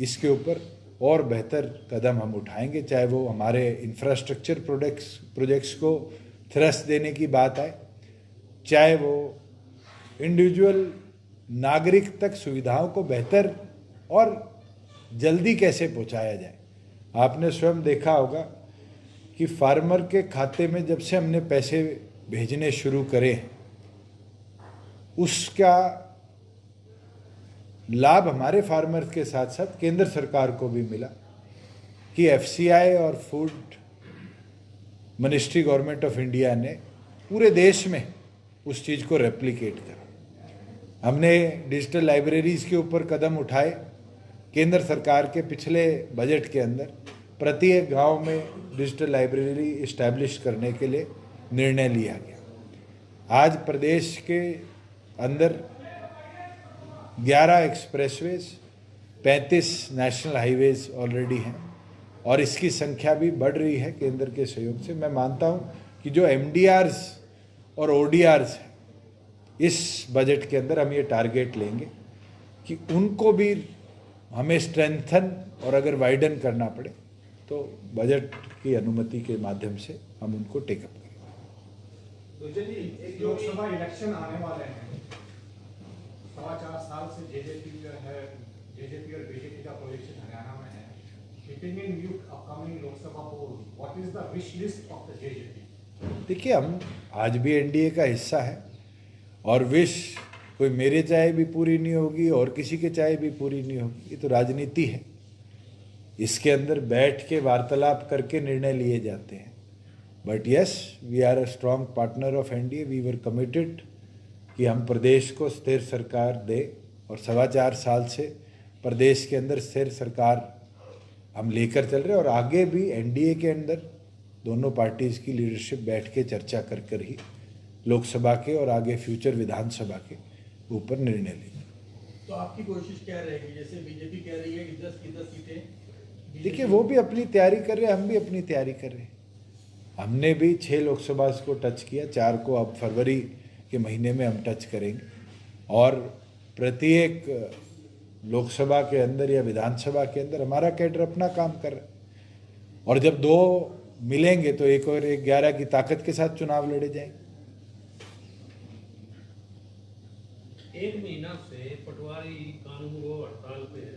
इसके ऊपर और बेहतर कदम हम उठाएंगे, चाहे वो हमारे इंफ्रास्ट्रक्चर प्रोजेक्ट्स को थ्रस्ट देने की बात आए, चाहे वो इंडिविजुअल नागरिक तक सुविधाओं को बेहतर और जल्दी कैसे पहुंचाया जाए। आपने स्वयं देखा होगा कि फार्मर के खाते में जब से हमने पैसे भेजने शुरू करे उसका लाभ हमारे फार्मर्स के साथ साथ केंद्र सरकार को भी मिला कि एफसीआई और food ministry government of India ने पूरे देश में उस चीज़ को रेप्लिकेट करा। हमने डिजिटल लाइब्रेरीज के ऊपर कदम उठाए। केंद्र सरकार के पिछले बजट के अंदर प्रत्येक गांव में डिजिटल लाइब्रेरी इस्टेब्लिश करने के लिए निर्णय लिया गया। आज प्रदेश के अंदर 11 एक्सप्रेसवेज, 35 नेशनल हाईवेज ऑलरेडी हैं और इसकी संख्या भी बढ़ रही है केंद्र के सहयोग से। मैं मानता हूं कि जो एमडीआरस और ओडीआरस हैं, इस बजट के अंदर हम ये टारगेट लेंगे कि उनको भी हमें स्ट्रेंथन और अगर वाइडन करना पड़े तो बजट की अनुमति के माध्यम से हम उनको टेकअप करेंगे। तो जी, एक लोकसभा इलेक्शन आने वाले हैं, 4.25 साल से जेजेपी और बीजेपी का कोalition हरियाणा में है। Keeping in view upcoming Lok Sabha polls, what is the wish list of the JJP? देखिए, हम आज भी एनडीए का हिस्सा है और विश कोई मेरे चाहे भी पूरी नहीं होगी और किसी के चाहे भी पूरी नहीं होगी। ये तो राजनीति है, इसके अंदर बैठ के वार्तालाप करके निर्णय लिए जाते हैं। But yes, we are a strong partner of NDA. We were committed कि हम प्रदेश को स्थिर सरकार दे और 4.25 साल से प्रदेश के अंदर स्थिर सरकार हम लेकर चल रहे हैं और आगे भी एनडीए के अंदर दोनों पार्टीज़ की लीडरशिप बैठ के चर्चा कर कर ही लोकसभा के और आगे फ्यूचर विधानसभा के ऊपर निर्णय लेंगे। तो आपकी कोशिश क्या रहेगी? जैसे बीजेपी कह रही है कि 10 की 10 सीटें, देखिए, वो भी अपनी तैयारी कर रहे हैं, हम भी अपनी तैयारी कर रहे हैं। हमने भी 6 लोकसभा को टच किया, 4 को अब फरवरी के महीने में हम टच करेंगे और प्रत्येक लोकसभा के अंदर या विधानसभा के अंदर हमारा कैडर अपना काम कर रहा है और जब 2 मिलेंगे तो 1 और 1 11 की ताकत के साथ चुनाव लड़े जाएंगे। 1 महीना से पटवारी कानून वो हड़ताल पे है,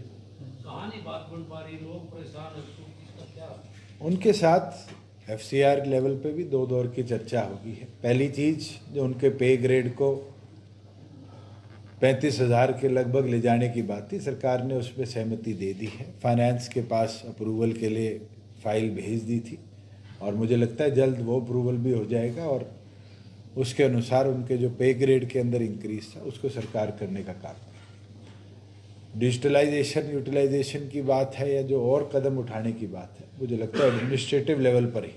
कहानी बात बन पा रही, लोग परेशान हैं, इसका क्या? उनके साथ एफसीआर लेवल पे भी 2 दौर की चर्चा होगी है। पहली चीज़, जो उनके पे ग्रेड को 35,000 के लगभग ले जाने की बात थी, सरकार ने उस पर सहमति दे दी है। फाइनेंस के पास अप्रूवल के लिए फाइल भेज दी थी और मुझे लगता है जल्द वो अप्रूवल भी हो जाएगा और उसके अनुसार उनके जो पे ग्रेड के अंदर इंक्रीज था उसको सरकार करने का काम करेगी। डिजिटलाइजेशन यूटिलाइजेशन की बात है या जो और कदम उठाने की बात है, मुझे लगता है एडमिनिस्ट्रेटिव लेवल पर ही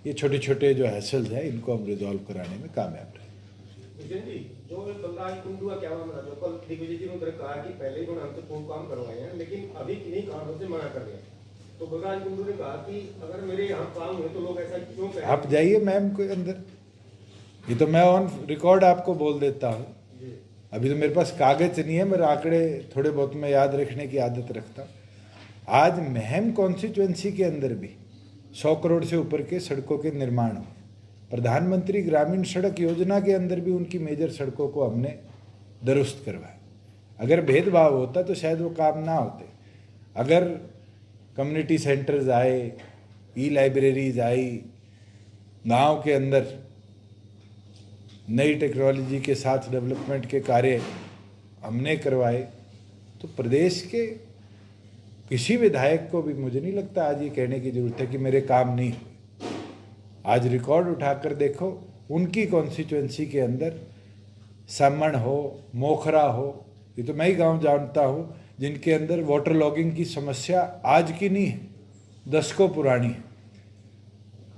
ये छोटे छोटे जो हैसल्स हैं इनको हम रिजॉल्व कराने में कामयाब रहे। विजय जी, जो बलराज कुंडू का क्या मामला, जो कल दिग्विजय जी ने कहा कि पहले ही उन्होंने हमसे खूब काम करवाए हैं लेकिन अभी किन्हीं कारणों से मना कर दिया, तो बलराज कुंडू ने कहा कि अगर मेरे यहाँ काम हुए तो लोग ऐसा क्यों कहें? आप जाइए मैम के अंदर, ये तो मैं ऑन रिकॉर्ड आपको बोल देता हूँ। अभी तो मेरे पास कागज नहीं है, मेरे आंकड़े थोड़े बहुत मैं याद रखने की आदत रखता हूँ। आज महम कॉन्स्टिट्यूएंसी के अंदर भी 100 करोड़ से ऊपर के सड़कों के निर्माण हुए। प्रधानमंत्री ग्रामीण सड़क योजना के अंदर भी उनकी मेजर सड़कों को हमने दुरुस्त करवाया। अगर भेदभाव होता तो शायद वो काम ना होते। अगर कम्युनिटी सेंटर्स आए, ई लाइब्रेरीज आई, गांव के अंदर नई टेक्नोलॉजी के साथ डेवलपमेंट के कार्य हमने करवाए, तो प्रदेश के किसी विधायक को भी मुझे नहीं लगता आज ये कहने की जरूरत है कि मेरे काम नहीं हुए। आज रिकॉर्ड उठाकर देखो, उनकी कॉन्स्टिट्यूएंसी के अंदर समण हो, मोखरा हो, ये तो मैं ही गांव जानता हूँ जिनके अंदर वाटर लॉगिंग की समस्या आज की नहीं है, दशकों पुरानी है।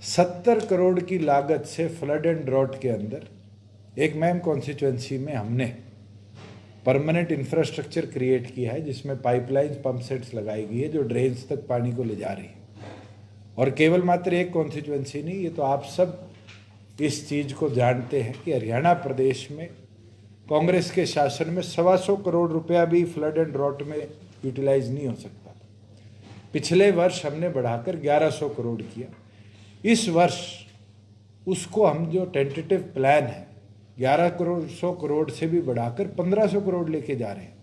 70 करोड़ की लागत से फ्लड एंड ड्रॉट के अंदर एक मैम कॉन्स्टिट्यूएंसी में हमने परमानेंट इंफ्रास्ट्रक्चर क्रिएट किया है, जिसमें पाइपलाइंस, पंप सेट्स लगाई गई है जो ड्रेन्स तक पानी को ले जा रही है। और केवल मात्र एक कॉन्स्टिट्यूएंसी नहीं, ये तो आप सब इस चीज़ को जानते हैं कि हरियाणा प्रदेश में कांग्रेस के शासन में 125 करोड़ रुपया भी फ्लड एंड ड्रॉट में यूटिलाइज नहीं हो सकता था। पिछले वर्ष हमने बढ़ाकर 1100 करोड़ किया। इस वर्ष उसको हम जो टेंटेटिव प्लान है 100 करोड़ से भी बढ़ाकर 1500 करोड़ लेके जा रहे हैं।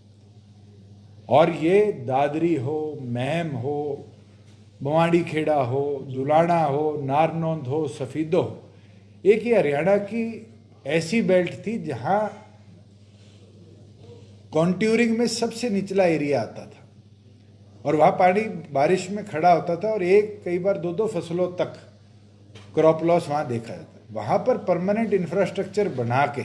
और ये दादरी हो, महम हो, बवाड़ी खेड़ा हो, दुलाना हो, नारनौंद हो, सफीदो हो, एक ही हरियाणा की ऐसी बेल्ट थी जहां कॉन्ट्यूरिंग में सबसे निचला एरिया आता था और वहां पानी बारिश में खड़ा होता था और कई बार दो फसलों तक क्रॉप लॉस वहां देखा जाता। वहां पर परमानेंट इंफ्रास्ट्रक्चर बना के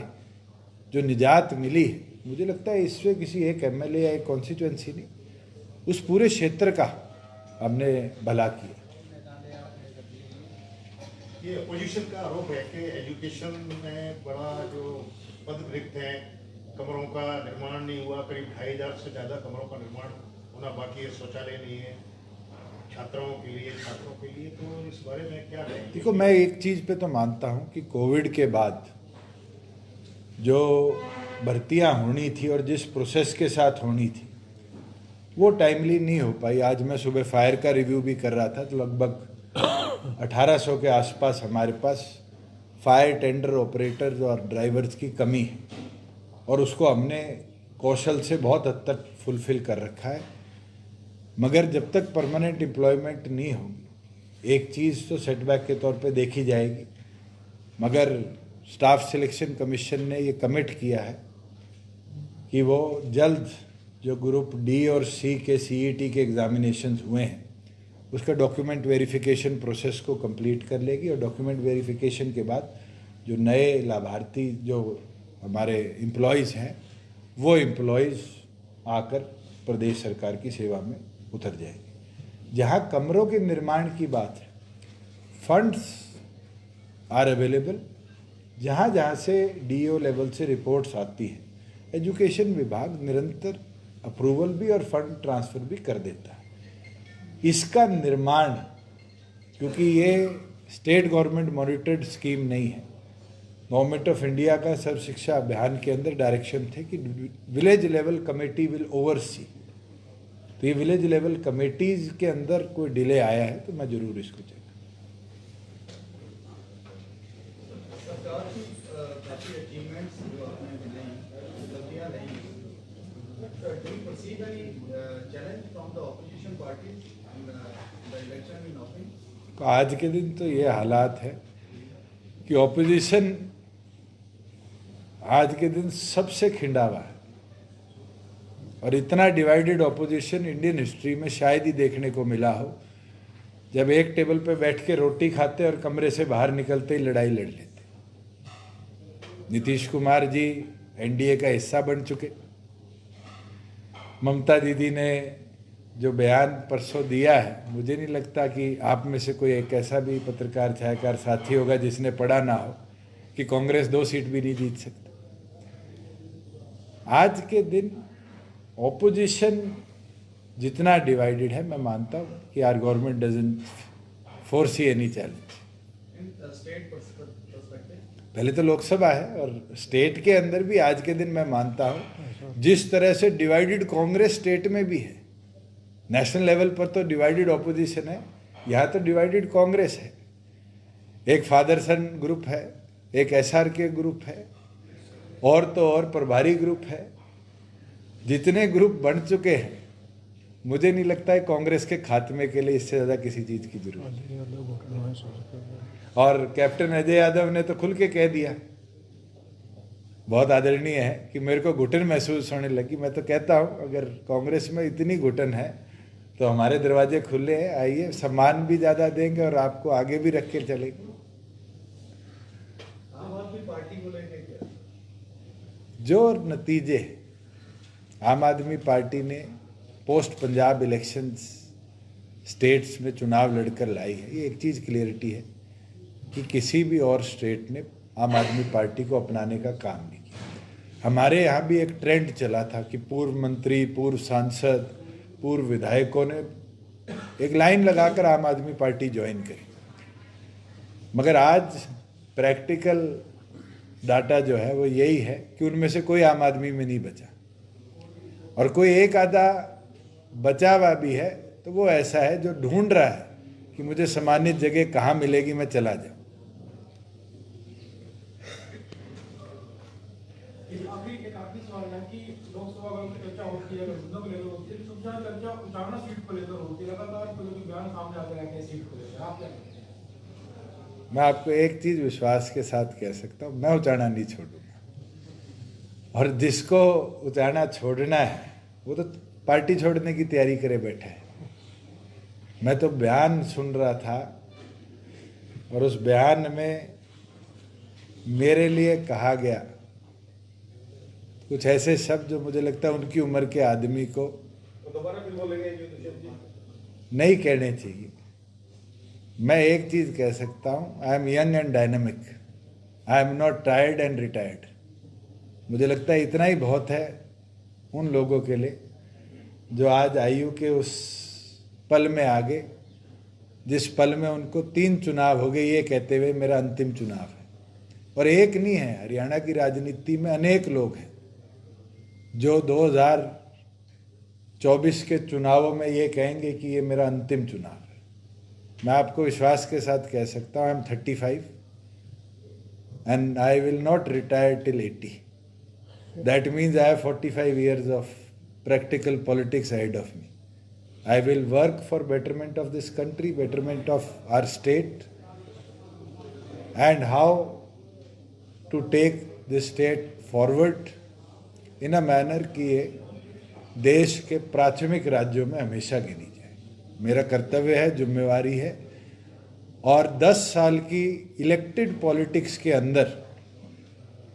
जो निजात मिली है, मुझे लगता है इससे किसी एक एमएलए या एक कॉन्स्टिट्यूएंसी नहीं, उस पूरे क्षेत्र का हमने भला किया। ये अपोजिशन का आरोप है कि एजुकेशन में बड़ा जो पद रिक्त है, कमरों का निर्माण नहीं हुआ, करीब 2500 से ज़्यादा कमरों का निर्माण होना बाकी है, शौचालय नहीं है छात्रों के लिए, तो इस बारे में क्या कहेंगे? देखो, मैं एक चीज़ पे तो मानता हूँ कि कोविड के बाद जो भर्तियाँ होनी थी और जिस प्रोसेस के साथ होनी थी वो टाइमली नहीं हो पाई। आज मैं सुबह फायर का रिव्यू भी कर रहा था तो लगभग 1800 के आसपास हमारे पास फायर टेंडर ऑपरेटर्स और ड्राइवर्स की कमी है और उसको हमने कौशल से बहुत हद तक फुलफिल कर रखा है। मगर जब तक परमानेंट एम्प्लॉयमेंट नहीं होगी, एक चीज़ तो सेटबैक के तौर पे देखी जाएगी। मगर स्टाफ सिलेक्शन कमीशन ने ये कमिट किया है कि वो जल्द जो ग्रुप डी और सी के सीईटी के एग्जामिनेशंस हुए हैं उसका डॉक्यूमेंट वेरिफिकेशन प्रोसेस को कंप्लीट कर लेगी और डॉक्यूमेंट वेरिफिकेशन के बाद जो नए लाभार्थी जो हमारे एम्प्लॉयज़ हैं वो एम्प्लॉयज़ आकर प्रदेश सरकार की सेवा में उतर जाएंगे। जहाँ कमरों के निर्माण की बात है, फंड्स आर अवेलेबल। जहाँ जहाँ से डीओ लेवल से रिपोर्ट्स आती हैं, एजुकेशन विभाग निरंतर अप्रूवल भी और फंड ट्रांसफ़र भी कर देता है। इसका निर्माण, क्योंकि ये स्टेट गवर्नमेंट मॉनिटर्ड स्कीम नहीं है, गवर्नमेंट ऑफ इंडिया का सर्व शिक्षा अभियान के अंदर डायरेक्शन थे कि village level committee will oversee. तो ये विलेज लेवल कमेटीज़ के अंदर कोई डिले आया है तो मैं ज़रूर इसको चेक। सरकार की काफी अचीवमेंट्स जो आपने बनाई, उपलब्धियां रही, but do you perceive any challenge from the opposition parties in the election in office? आज के दिन तो ये हालात है कि ऑपोजिशन आज के दिन सबसे खिंडा हुआ है और इतना डिवाइडेड ऑपोजिशन इंडियन हिस्ट्री में शायद ही देखने को मिला हो जब एक टेबल पे बैठ के रोटी खाते और कमरे से बाहर निकलते ही लड़ाई लड़ लेते। नीतीश कुमार जी एनडीए का हिस्सा बन चुके। ममता दीदी ने जो बयान परसों दिया है, मुझे नहीं लगता कि आप में से कोई एक ऐसा भी पत्रकार छायाकार साथी होगा जिसने पढ़ा ना हो कि कांग्रेस 2 सीट भी नहीं जीत सकती। आज के दिन ऑपोजिशन जितना डिवाइडेड है, मैं मानता हूँ कि our government doesn't foresee any challenge. State perspective पहले तो लोकसभा है, और स्टेट के अंदर भी आज के दिन मैं मानता हूँ जिस तरह से डिवाइडेड कांग्रेस स्टेट में भी है, नेशनल लेवल पर तो डिवाइडेड ऑपोजिशन है, यहाँ तो डिवाइडेड कांग्रेस है। एक फादर सन ग्रुप है, एक एसआरके ग्रुप है, और तो और प्रभारी ग्रुप है। जितने ग्रुप बन चुके हैं, मुझे नहीं लगता है कांग्रेस के खात्मे के लिए इससे ज़्यादा किसी चीज़ की जरूरत है। और कैप्टन अजय यादव ने तो खुल के कह दिया, बहुत आदरणीय है, कि मेरे को घुटन महसूस होने लगी। मैं तो कहता हूँ अगर कांग्रेस में इतनी घुटन है तो हमारे दरवाजे खुले हैं, आइए, सम्मान भी ज़्यादा देंगे और आपको आगे भी रख के चलेंगे। आम आदमी पार्टी को लेकर क्या? जो नतीजे आम आदमी पार्टी ने पोस्ट पंजाब इलेक्शंस स्टेट्स में चुनाव लड़कर लाई है, ये एक चीज़ क्लियरिटी है कि किसी भी और स्टेट ने आम आदमी पार्टी को अपनाने का काम नहीं किया। हमारे यहाँ भी एक ट्रेंड चला था कि पूर्व मंत्री, पूर्व सांसद, पूर्व विधायकों ने एक लाइन लगाकर आम आदमी पार्टी ज्वाइन करी, मगर आज प्रैक्टिकल डाटा जो है वो यही है कि उनमें से कोई आम आदमी में नहीं बचा, और कोई एक आधा बचा हुआ भी है तो वो ऐसा है जो ढूंढ रहा है कि मुझे सम्मानित जगह कहाँ मिलेगी, मैं चला जाऊं। एक आखिरी सवाल है कि लोकसभा में चर्चा होती है, मुद्दों को लेकर होती है, सबसे ज्यादा चर्चा उचाना सीट को लेकर होती है, लगातार कोई बयान सामने आते रहते हैं सीट को लेकर, आप क्या कहते हैं? मैं आपको एक चीज विश्वास के साथ कह सकता हूँ, मैं उचाना नहीं छोड़ूंगा, और जिसको उचाना छोड़ना है वो तो पार्टी छोड़ने की तैयारी करे बैठा है। मैं तो बयान सुन रहा था, और उस बयान में मेरे लिए कहा गया कुछ ऐसे शब्द जो मुझे लगता है उनकी उम्र के आदमी को तो दोबारा फिर बोलेंगे जो दुष्यंत जी नहीं कहने चाहिए। मैं एक चीज कह सकता हूँ, I am young and dynamic, I am not tired and retired. मुझे लगता है इतना ही बहुत है उन लोगों के लिए जो आज आयु के उस पल में आ गए जिस पल में उनको 3 चुनाव हो गए ये कहते हुए मेरा अंतिम चुनाव है। और एक नहीं है, हरियाणा की राजनीति में अनेक लोग हैं जो 2024 के चुनावों में ये कहेंगे कि ये मेरा अंतिम चुनाव है। मैं आपको विश्वास के साथ कह सकता हूँ, I am 35 and I will not retire till 80। That means I have 45 years of practical politics ahead of me. I will work for betterment of this country, betterment of our state, and how to take this state forward in a manner कि ये देश के प्राथमिक राज्यों में हमेशा गिनी जाए। मेरा कर्तव्य है, जिम्मेवारी है, और 10 साल की इलेक्टेड पॉलिटिक्स के अंदर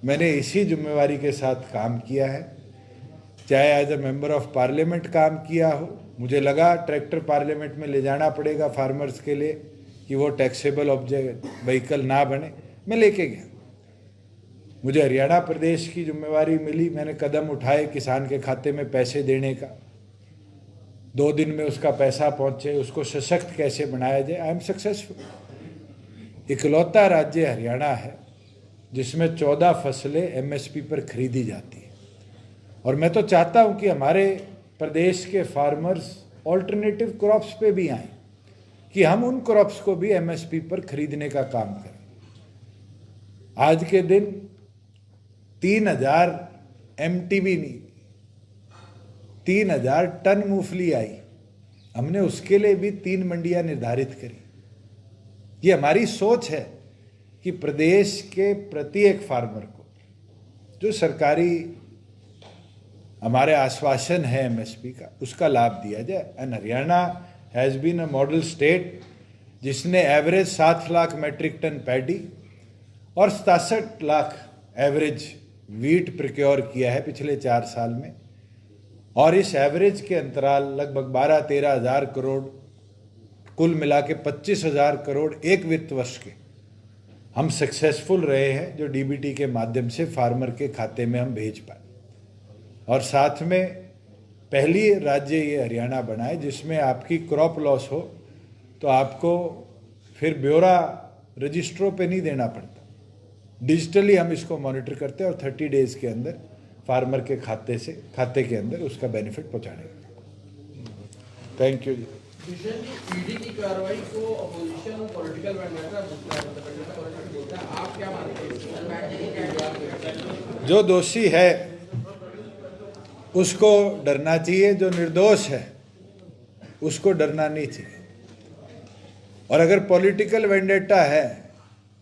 मैंने इसी जिम्मेवारी के साथ काम किया है। चाहे as a member of parliament काम किया हो, मुझे लगा ट्रैक्टर पार्लियामेंट में ले जाना पड़ेगा फार्मर्स के लिए कि वो टैक्सेबल ऑब्जेक्ट व्हीकल ना बने, मैं लेके गया। मुझे हरियाणा प्रदेश की जिम्मेवारी मिली, मैंने कदम उठाए किसान के खाते में पैसे देने का, 2 दिन में उसका पैसा पहुंचे, उसको सशक्त कैसे बनाया जाए। I am successful. इकलौता राज्य हरियाणा है जिसमें 14 फसलें एमएसपी पर खरीदी जाती है, और मैं तो चाहता हूं कि हमारे प्रदेश के फार्मर्स ऑल्टरनेटिव क्रॉप्स पे भी आएं, कि हम उन क्रॉप्स को भी एमएसपी पर खरीदने का काम करें। आज के दिन 3000 एमटीबी नहीं, 3000 टन मूंगफली आई। हमने उसके लिए भी 3 मंडियां निर्धारित करी। ये हमारी सोच है कि प्रदेश के प्रत्येक फार्मर को जो सरकारी हमारे आश्वासन है एमएसपी का, उसका लाभ दिया जाए। And Haryana has been a model state जिसने average 7 lakh metric tonne paddy और 67 लाख एवरेज वीट प्रोक्योर किया है पिछले 4 साल में। और इस एवरेज के अंतराल लगभग 12-13 हज़ार करोड़, कुल मिला के 25,000 करोड़ एक वित्त वर्ष के हम सक्सेसफुल रहे हैं, जो डीबीटी के माध्यम से फार्मर के खाते में हम भेज पाए। और साथ में पहली राज्य ये हरियाणा बना है जिसमें आपकी क्रॉप लॉस हो तो आपको फिर ब्यौरा रजिस्ट्रों पे नहीं देना पड़ता, डिजिटली हम इसको मॉनिटर करते हैं और 30 डेज के अंदर फार्मर के खाते के अंदर उसका बेनिफिट पहुंचाने। Thank you ji. ईडी की कार्रवाई को अपोजिशन पॉलिटिकल बोलता है, आप क्या मानते हैं? जो दोषी है उसको डरना चाहिए, जो निर्दोष है उसको डरना नहीं चाहिए। और अगर पॉलिटिकल वेंडेटा है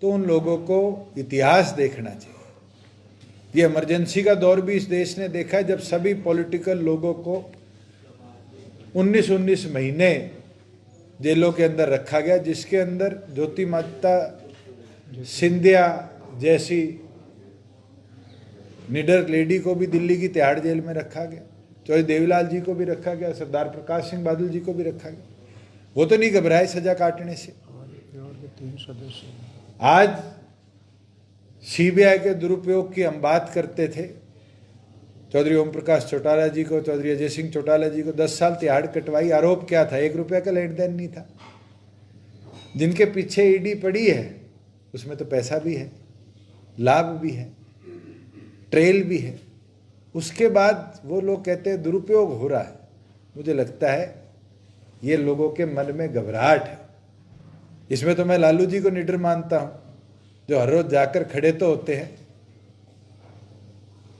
तो उन लोगों को इतिहास देखना चाहिए। ये इमरजेंसी का दौर भी इस देश ने देखा है, जब सभी पॉलिटिकल लोगों को 19 महीने जेलों के अंदर रखा गया, जिसके अंदर ज्योति माता सिंधिया जैसी निडर लेडी को भी दिल्ली की तिहाड़ जेल में रखा गया, चौधरी देवीलाल जी को भी रखा गया, सरदार प्रकाश सिंह बादल जी को भी रखा गया। वो तो नहीं घबराए सजा काटने से। आज सीबीआई के दुरुपयोग की हम बात करते थे, चौधरी ओम प्रकाश चौटाला जी को, चौधरी अजय सिंह चौटाला जी को 10 साल तिहाड़ कटवाई। आरोप क्या था? 1 रुपया का लेन देन नहीं था। जिनके पीछे ईडी पड़ी है उसमें तो पैसा भी है, लाभ भी है, ट्रेल भी है। उसके बाद वो लोग कहते हैं दुरुपयोग हो रहा है। मुझे लगता है ये लोगों के मन में घबराहट है। इसमें तो मैं लालू जी को निडर मानता हूँ, जो हर रोज जाकर खड़े तो होते हैं।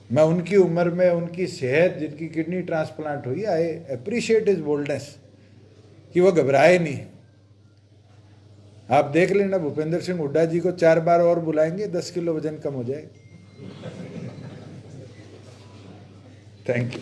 मैं उनकी उम्र में, उनकी सेहत, जिनकी किडनी ट्रांसप्लांट हुई, आई अप्रिशिएट हिज बोल्डनेस कि वो घबराए नहीं। आप देख लेना, भूपेंद्र सिंह हुड्डा जी को 4 बार और बुलाएंगे, 10 किलो वजन कम हो जाएगा। Thank you.